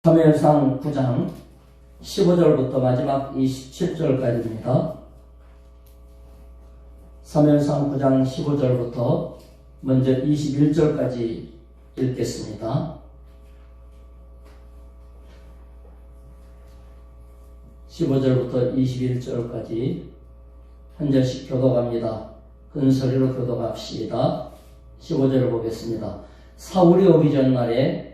사무엘상 9장 15절부터 마지막 27절까지입니다. 사무엘상 9장 15절부터 먼저 21절까지 읽겠습니다. 15절부터 21절까지 한 절씩 교독합니다. 큰 소리로 교독합시다. 15절을 보겠습니다. 사울이 오기 전날에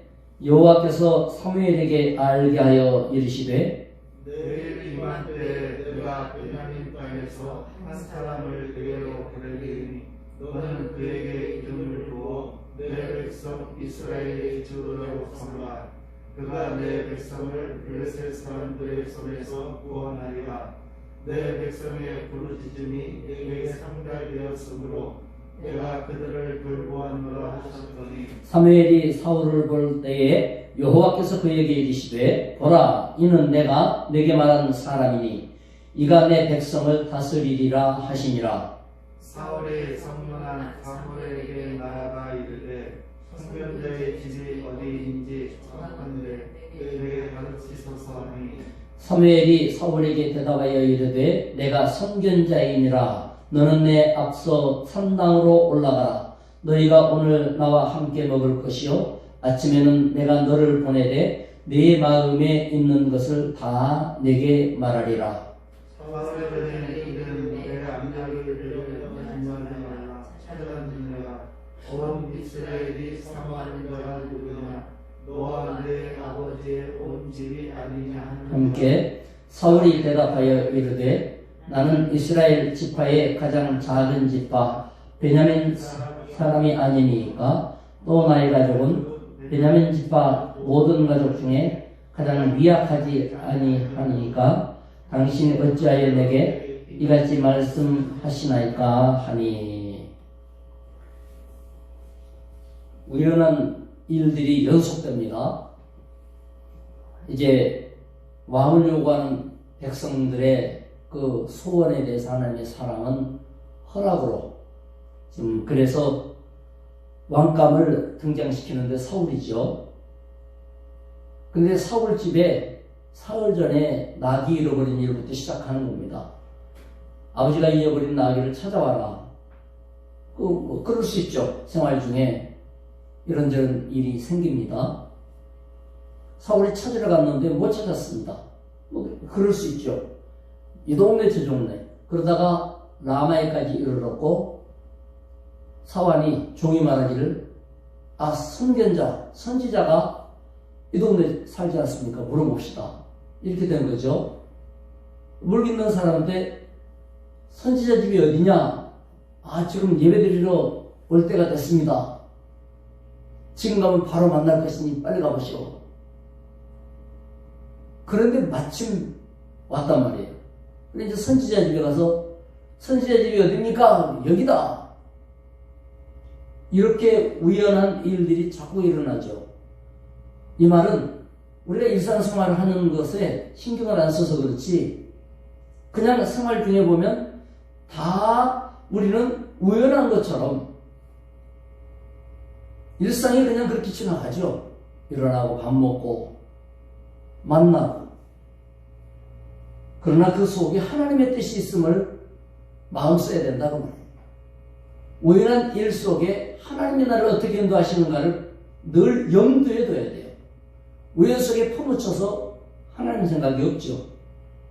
여호와께서 사무엘에게 알게 하여 이르시되 내일 이맘때 내가 베냐민 땅에서 한 사람을 내게로 보내리니 너는 그에게 이름을 부어 내 백성 이스라엘의 주라고 삼으라. 그가 내 백성을 블레셋 사람들의 손에서 구원하리라. 내 백성의 부르짖음이 내게 상달되었으므로 내가 그들을 돌보았노라 하셨더니 사무엘이 사울을 볼 때에 여호와께서 그에게 이르시되 보라 이는 내가 내게 말한 사람이니 이가 내 백성을 다스리리라 하시니라. 사울의 성문한 사무엘에게 나아가 이르되 선견자의 집이 어디인지 청하건대 내게 가르치소서 하니 사무엘이 사울에게 대답하여 이르되 내가 선견자이니라. 너는 내 앞서 산당으로 올라가라. 너희가 오늘 나와 함께 먹을 것이요 아침에는 내가 너를 보내되 네 마음에 있는 것을 다 내게 말하리라. 사무엘은 이는 내 압력을 들여 말하지 말라. 찾아가느니라. 온 이스라엘이 사모하는 자가 누구냐? 너와 내 아버지의 온 집이 아니냐 하느니라. 함께 사울이 대답하여 이르되 나는 이스라엘 지파의 가장 작은 지파 베냐민 사람이 아니니까 또 나의 가족은 베냐민 지파 모든 가족 중에 가장 미약하지 아니하니까 당신이 어찌하여 내게 이같이 말씀하시나이까 하니. 우연한 일들이 연속됩니다. 이제 왕을 요구하는 백성들의 그 소원에 대해서 하나님의 사랑은 허락으로 지금 그래서 왕감을 등장시키는데 사울이죠. 근데 사울 집에 사흘 전에 낙이 잃어버린 일부터 시작하는 겁니다. 아버지가 잃어버린 나귀를 찾아와라. 그럴 수 있죠. 생활 중에 이런저런 일이 생깁니다. 사울이 찾으러 갔는데 못 찾았습니다. 그럴 수 있죠. 이 동네 저 동네 그러다가 라마에까지 이르렀고 사환이 종이 말하기를 선견자 선지자가 이 동네 살지 않습니까? 물어봅시다. 이렇게 된 거죠. 물 있는 사람한테 선지자 집이 어디냐? 지금 예배드리러 올 때가 됐습니다. 지금 가면 바로 만날 것이니 빨리 가보시오. 그런데 마침 왔단 말이에요. 근데 이제 선지자 집에 가서 선지자 집이 어딥니까? 여기다. 이렇게 우연한 일들이 자꾸 일어나죠. 이 말은 우리가 일상생활을 하는 것에 신경을 안 써서 그렇지 그냥 생활 중에 보면 다 우리는 우연한 것처럼 일상이 그냥 그렇게 지나가죠. 일어나고 밥 먹고 만나고. 그러나 그 속에 하나님의 뜻이 있음을 마음 써야 된다고 말해요. 우연한 일 속에 하나님의 나를 어떻게 인도하시는가를 늘 염두에 둬야 돼요. 우연 속에 퍼묻혀서 하나님 생각이 없죠.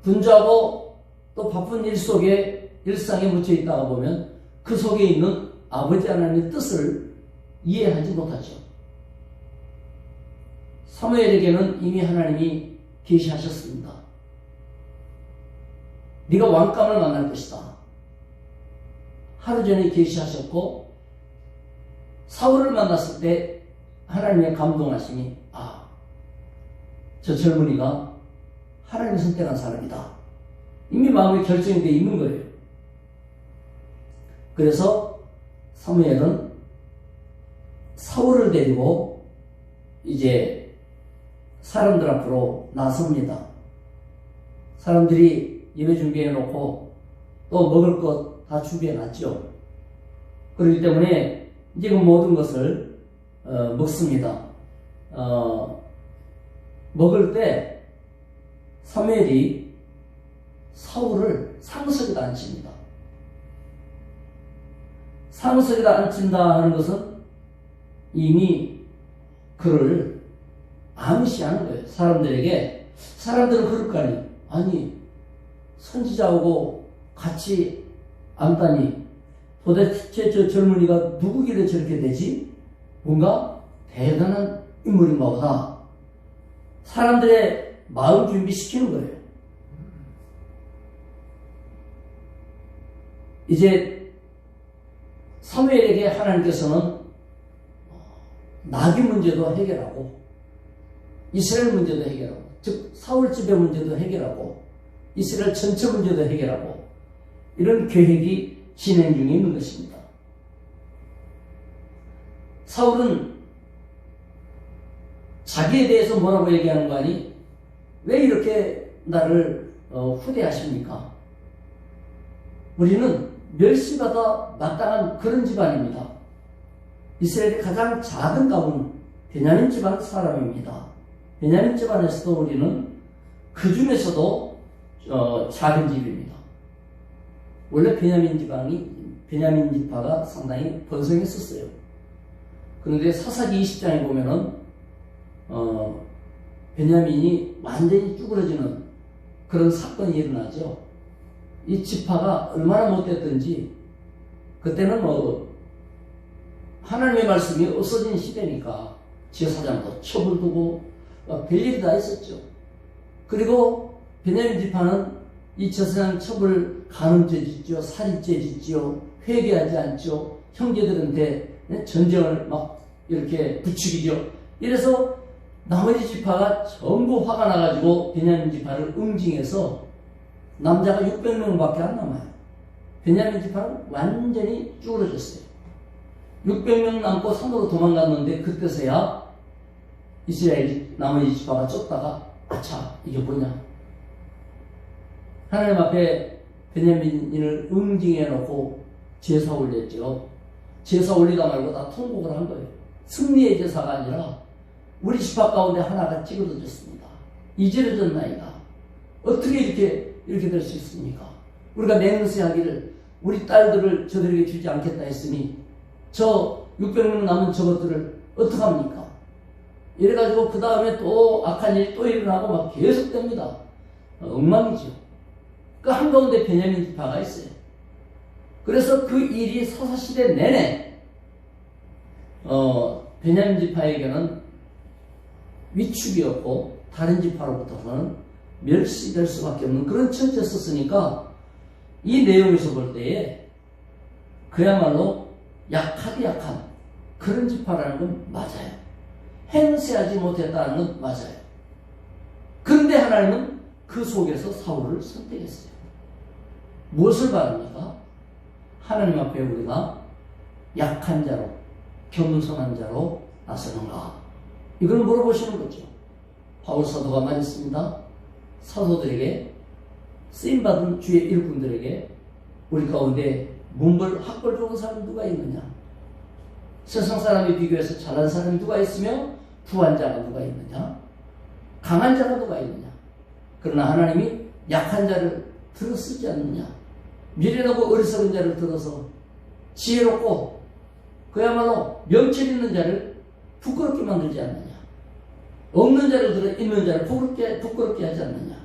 분주하고 또 바쁜 일 속에 일상에 묻혀 있다가 보면 그 속에 있는 아버지 하나님의 뜻을 이해하지 못하죠. 사무엘에게는 이미 하나님이 계시하셨습니다. 네가 왕감을 만날 것이다. 하루 전에 계시하셨고 사울을 만났을 때 하나님의 감동하심이 저 젊은이가 하나님이 선택한 사람이다. 이미 마음에 결정이 되어 있는 거예요. 그래서 사무엘은 사울을 데리고 이제 사람들 앞으로 나섭니다. 사람들이 예배 준비해 놓고 또 먹을 것 다 준비해 놨죠. 그렇기 때문에 지금 모든 것을 먹습니다. 먹을 때 사무엘이 사울을 상석에다 앉힙니다. 상석에다 앉힌다 하는 것은 이미 그를 암시하는 거예요. 사람들은 그럴 거 아니에요. 아니, 선지자하고 같이 앉다니 도대체 저 젊은이가 누구길래 저렇게 되지? 뭔가 대단한 인물인가 보다. 사람들의 마음 준비시키는 거예요. 이제 사무엘에게 하나님께서는 나귀 문제도 해결하고 이스라엘 문제도 해결하고, 즉 사울 집의 문제도 해결하고 이스라엘 전체 문제도 해결하고 이런 계획이 진행 중에 있는 것입니다. 사울은 자기에 대해서 뭐라고 얘기하는 거 아니? 왜 이렇게 나를 후대하십니까? 우리는 멸시받아 마땅한 그런 집안입니다. 이스라엘의 가장 작은 가문 베냐민 집안 사람입니다. 베냐민 집안에서도 우리는 그 중에서도 작은 집입니다. 원래 베냐민 지파가 상당히 번성했었어요. 그런데 사사기 20장에 보면은 베냐민이 완전히 쭈그러지는 그런 사건이 일어나죠. 이 지파가 얼마나 못됐든지, 그때는 하나님의 말씀이 없어진 시대니까 제사장도 처벌두고 별일이 다 있었죠. 그리고 베냐민 지파는 이 제사장 처벌 간음죄 짓죠, 살인죄 짓죠, 회개하지 않죠, 형제들한테 전쟁을 막 이렇게 부추기죠. 이래서 나머지 지파가 전부 화가 나가지고 베냐민 지파를 응징해서 남자가 600명밖에 안 남아요. 베냐민 지파는 완전히 쭈그러졌어요. 600명 남고 산으로 도망갔는데 그때서야 이스라엘 나머지 지파가 쫓다가 아차, 이게 뭐냐, 하나님 앞에 베냐민을 응징해 놓고 제사 올렸죠. 제사 올리다 말고 다 통곡을 한 거예요. 승리의 제사가 아니라 우리 지파 가운데 하나가 찌그러졌습니다. 이지러졌나이다. 어떻게 이렇게 될 수 있습니까? 우리가 맹세하기를 우리 딸들을 저들에게 주지 않겠다 했으니 저 600명 남은 저것들을 어떡합니까? 이래가지고 그 다음에 또 악한 일이 또 일어나고 막 계속됩니다. 엉망이죠. 그 한가운데 베냐민 지파가 있어요. 그래서 그 일이 사사시대 내내 베냐민 지파에게는 위축이었고 다른 지파로부터는 멸시될 수밖에 없는 그런 처지였었으니까 이 내용에서 볼 때에 그야말로 약하디 약한 그런 지파라는 건 맞아요. 행세하지 못했다는 건 맞아요. 그런데 하나님은 그 속에서 사울을 선택했어요. 무엇을 바랍니까? 하나님 앞에 우리가 약한 자로, 겸손한 자로 나서는가? 이걸 물어보시는 거죠. 바울 사도가 말했습니다. 사도들에게, 쓰임받은 주의 일꾼들에게 우리 가운데 문벌 학벌 좋은 사람이 누가 있느냐? 세상 사람에 비교해서 잘난 사람이 누가 있으며 부한 자가 누가 있느냐? 강한 자가 누가 있느냐? 그러나 하나님이 약한 자를 들어 쓰지 않느냐? 미련하고 어리석은 자를 들어서 지혜롭고 그야말로 명철 있는 자를 부끄럽게 만들지 않느냐? 없는 자를 들어 있는 자를 부끄럽게 하지 않느냐?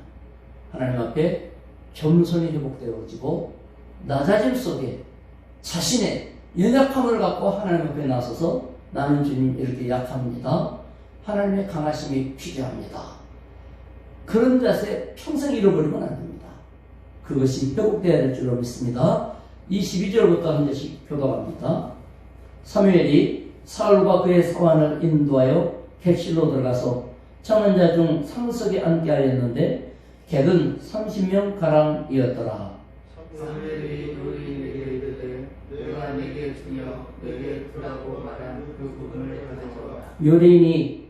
하나님 앞에 겸손히 회복되어지고 낮아짐 속에 자신의 연약함을 갖고 하나님 앞에 나서서 나는 주님 이렇게 약합니다. 하나님의 강하심이 필요합니다. 그런 자세 평생 잃어버리면 안 됩니다. 그것이 회복되어야 될 줄로 믿습니다. 22절부터 한 절씩 교독합니다. 사무엘이 사울과 그의 사환을 인도하여 객실로 들어가서 청한 자 중 상석에 앉게 하였는데 객은 30명 가량이었더라. 사무엘이 요리에게 이르되 내가 네게 주며 내게 주라고 말한 그 부분을 가져오라. 요리인이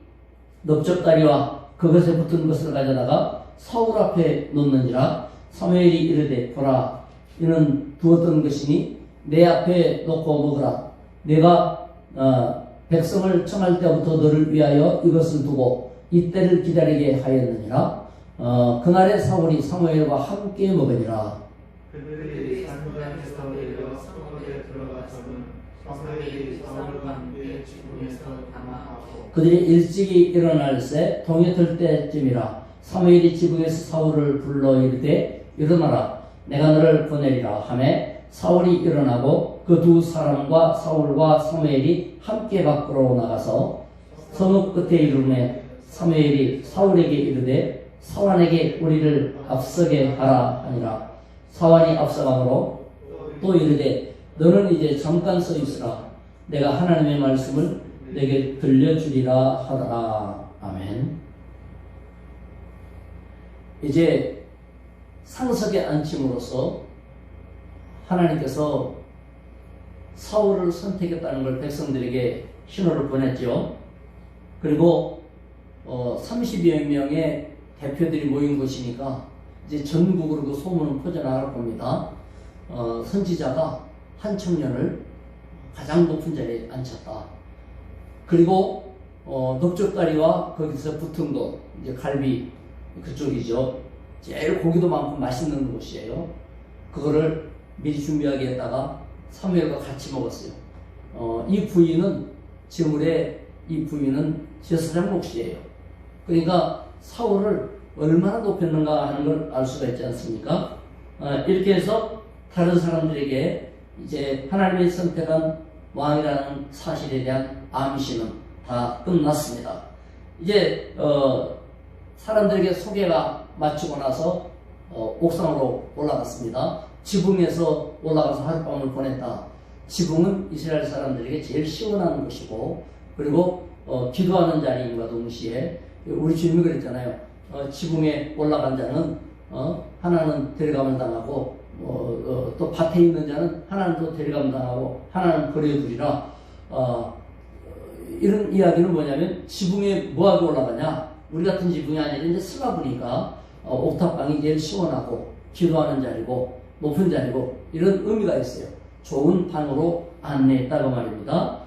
넓적다리와 그것에 붙은 것을 가져다가 사울 앞에 놓는지라. 사무엘이 이르되 보라, 이는 두었던 것이니 내 앞에 놓고 먹으라. 내가 백성을 청할 때부터 너를 위하여 이것을 두고 이때를 기다리게 하였느니라. 그날에 사울이 사무엘과 함께 먹으니라. 그들이 산장에서 내려 성읍에 들어가서는 사무엘이 사울과 함께 지붕에서 담아하고 그들이 일찍이 일어날새 동이 들 때쯤이라. 사무엘이 지붕에서 사울을 불러 이르되 일어나라, 내가 너를 보내리라 하매 사울이 일어나고 그 두 사람과 사울과 사무엘이 함께 밖으로 나가서 성읍 끝에 이르매 사무엘이 사울에게 이르되 사완에게 우리를 앞서게 하라 하니라. 사완이 앞서가므로 또 이르되 너는 이제 잠깐 서 있으라, 내가 하나님의 말씀을 내게 들려주리라 하더라. 아멘. 이제 상석에 앉힘으로써 하나님께서 사울을 선택했다는 걸 백성들에게 신호를 보냈죠. 그리고 30여 명의 대표들이 모인 곳이니까 이제 전국으로 그 소문은 퍼져나갈 겁니다. 선지자가 한 청년을 가장 높은 자리에 앉혔다. 그리고 넓적다리와 거기서 붙은 곳, 이제 갈비 그쪽이죠. 제일 고기도 많고 맛있는 곳이에요. 그거를 미리 준비하게 했다가 사무엘과 같이 먹었어요. 이 부위는 제물의 이 부위는 제사장 몫이에요. 그러니까 사울을 얼마나 높였는가 하는 걸 알 수가 있지 않습니까? 이렇게 해서 다른 사람들에게 이제 하나님이 선택한 왕이라는 사실에 대한 암시는 다 끝났습니다. 이제 사람들에게 소개가 마치고 나서 옥상으로 올라갔습니다. 지붕에서 올라가서 하룻밤을 보냈다. 지붕은 이스라엘 사람들에게 제일 시원한 곳이고, 그리고 기도하는 자리인과 동시에 우리 주님이 그랬잖아요. 지붕에 올라간 자는 하나는 데려감을 당하고 또 밭에 있는 자는 하나는 또 데려감 당하고 하나는 버려두리라. 이런 이야기는 뭐냐면 지붕에 뭐하고 올라가냐? 우리 같은 지붕이 아니라 이제 슬라브니까 옥탑방이 제일 시원하고 기도하는 자리고 높은 자리고 이런 의미가 있어요. 좋은 방으로 안내했다고 말입니다.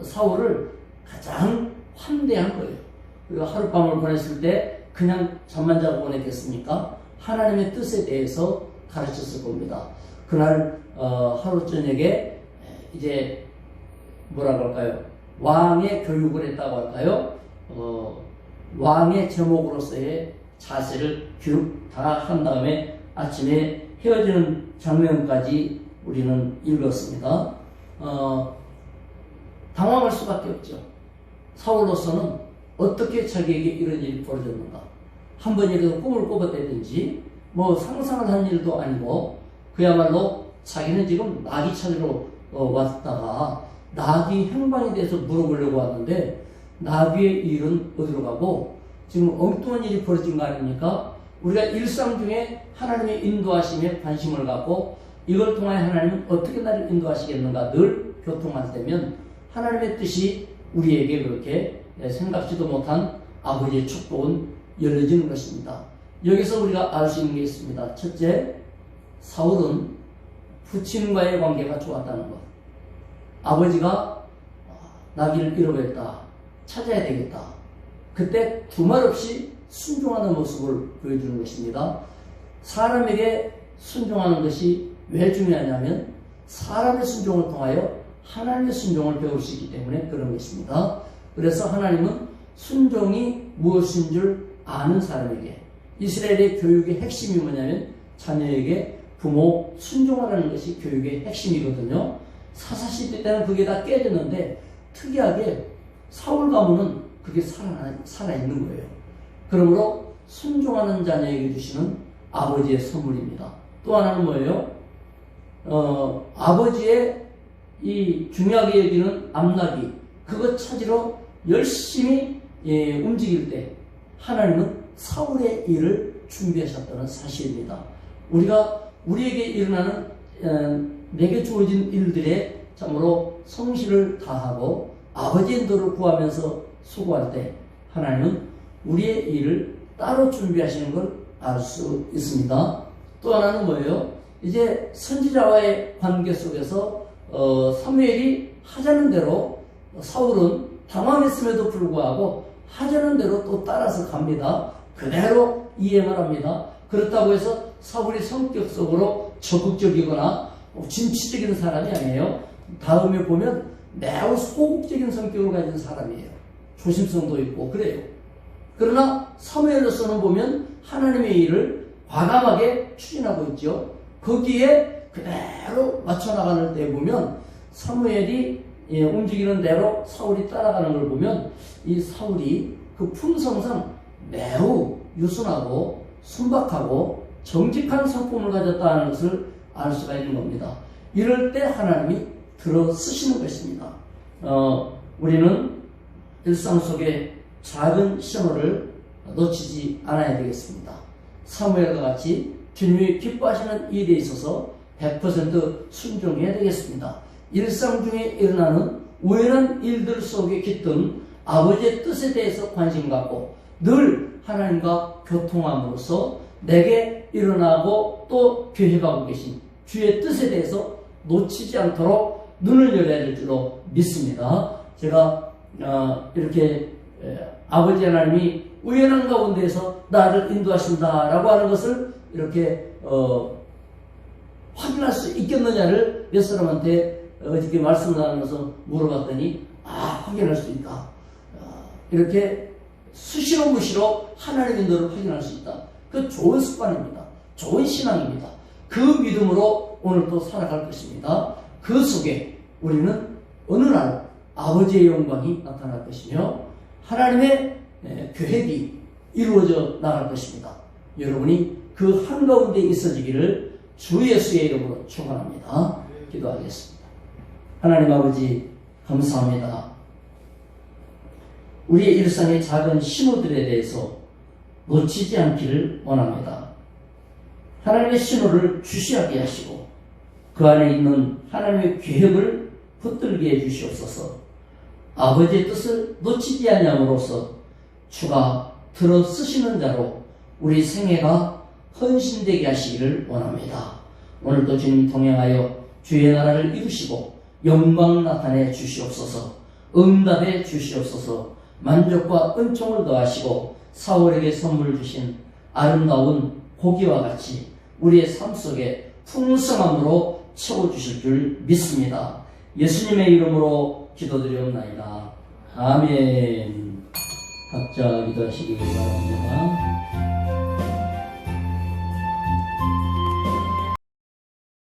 사울을 가장 환대한 거예요. 그리고 하룻밤을 보냈을 때 그냥 잠만 자고 보냈겠습니까? 하나님의 뜻에 대해서 가르쳤을 겁니다. 그날 하루 저녁에 이제 뭐라고 할까요? 왕의 교육을 했다고 할까요? 왕의 제목으로서의 자세를 교육 다 한 다음에 아침에 헤어지는 장면까지 우리는 읽었습니다. 당황할 수밖에 없죠. 사울로서는 어떻게 자기에게 이런 일이 벌어졌는가? 한 번이라도 꿈을 꿔봤다든지 뭐 상상을 한 일도 아니고 그야말로 자기는 지금 나귀 찾으러 왔다가 나귀 행방에 대해서 물어보려고 왔는데 나귀의 일은 어디로 가고 지금 엉뚱한 일이 벌어진 거 아닙니까? 우리가 일상 중에 하나님의 인도하심에 관심을 갖고 이걸 통하여 하나님은 어떻게 나를 인도하시겠는가 늘 교통할 때면 하나님의 뜻이 우리에게 그렇게 생각지도 못한 아버지의 축복은 열려지는 것입니다. 여기서 우리가 알 수 있는 게 있습니다. 첫째, 사울은 부친과의 관계가 좋았다는 것. 아버지가 나귀를 잃어버렸다. 찾아야 되겠다. 그때 두말 없이 순종하는 모습을 보여주는 것입니다. 사람에게 순종하는 것이 왜 중요하냐면 사람의 순종을 통하여 하나님의 순종을 배울 수 있기 때문에 그런 것입니다. 그래서 하나님은 순종이 무엇인 줄 아는 사람에게, 이스라엘의 교육의 핵심이 뭐냐면 자녀에게 부모 순종하라는 것이 교육의 핵심이거든요. 사사시대 때는 그게 다 깨졌는데 특이하게 사울 가문은 그게 살아있는 거예요. 그러므로 순종하는 자녀에게 주시는 아버지의 선물입니다. 또 하나는 뭐예요? 아버지의 이 중요하게 여기는 앞나귀, 그것 찾으러 열심히 움직일 때 하나님은 사울의 일을 준비하셨다는 사실입니다. 우리에게 일어나는 내게 주어진 일들에 참으로 성실을 다하고 아버지의 인도를 구하면서 수고할 때 하나님은 우리의 일을 따로 준비하시는 걸 알 수 있습니다. 또 하나는 뭐예요? 이제 선지자와의 관계 속에서 사무엘이 하자는 대로 사울은 당황했음에도 불구하고 하자는 대로 또 따라서 갑니다. 그대로 이행을 합니다. 그렇다고 해서 사울이 성격적으로 적극적이거나 진취적인 사람이 아니에요. 다음에 보면 매우 소극적인 성격을 가진 사람이에요. 조심성도 있고 그래요. 그러나 사무엘로서는 보면 하나님의 일을 과감하게 추진하고 있죠. 거기에 그대로 맞춰나가는 때 보면 사무엘이 움직이는 대로 사울이 따라가는 걸 보면 이 사울이 그 품성상 매우 유순하고 순박하고 정직한 성품을 가졌다는 것을 알 수가 있는 겁니다. 이럴 때 하나님이 들어 쓰시는 것입니다. 우리는 일상 속에 작은 신호를 놓치지 않아야 되겠습니다. 사무엘과 같이 주님이 기뻐하시는 일에 있어서 100% 순종해야 되겠습니다. 일상 중에 일어나는 우연한 일들 속에 깃든 아버지의 뜻에 대해서 관심 갖고 늘 하나님과 교통함으로써 내게 일어나고 또 교회가고 계신 주의 뜻에 대해서 놓치지 않도록 눈을 열어야 될 줄로 믿습니다. 제가 이렇게 아버지 하나님이 우연한 가운데에서 나를 인도하신다라고 하는 것을 이렇게 확인할 수 있겠느냐를 몇 사람한테 어저께 말씀 나누면서 물어봤더니 확인할 수 있다. 이렇게 수시로 무시로 하나님의 인도를 확인할 수 있다. 그 좋은 습관입니다. 좋은 신앙입니다. 그 믿음으로 오늘 또 살아갈 것입니다. 그 속에 우리는 어느 날 아버지의 영광이 나타날 것이며 하나님의 계획이 이루어져 나갈 것입니다. 여러분이 그 한가운데 있어지기를 주 예수의 이름으로 축원합니다. 기도하겠습니다. 하나님 아버지 감사합니다. 우리의 일상의 작은 신호들에 대해서 놓치지 않기를 원합니다. 하나님의 신호를 주시하게 하시고 그 안에 있는 하나님의 계획을 붙들게 해주시옵소서. 아버지의 뜻을 놓치지 아니함으로써 주가 들어 쓰시는 자로 우리 생애가 헌신되게 하시기를 원합니다. 오늘도 주님 동행하여 주의 나라를 이루시고 영광 나타내 주시옵소서. 응답해 주시옵소서. 만족과 은총을 더하시고 사울에게 선물 주신 아름다운 고기와 같이 우리의 삶 속에 풍성함으로 채워주실 줄 믿습니다. 예수님의 이름으로 기도드리옵나이다. 아멘. 각자 기도하시기 바랍니다.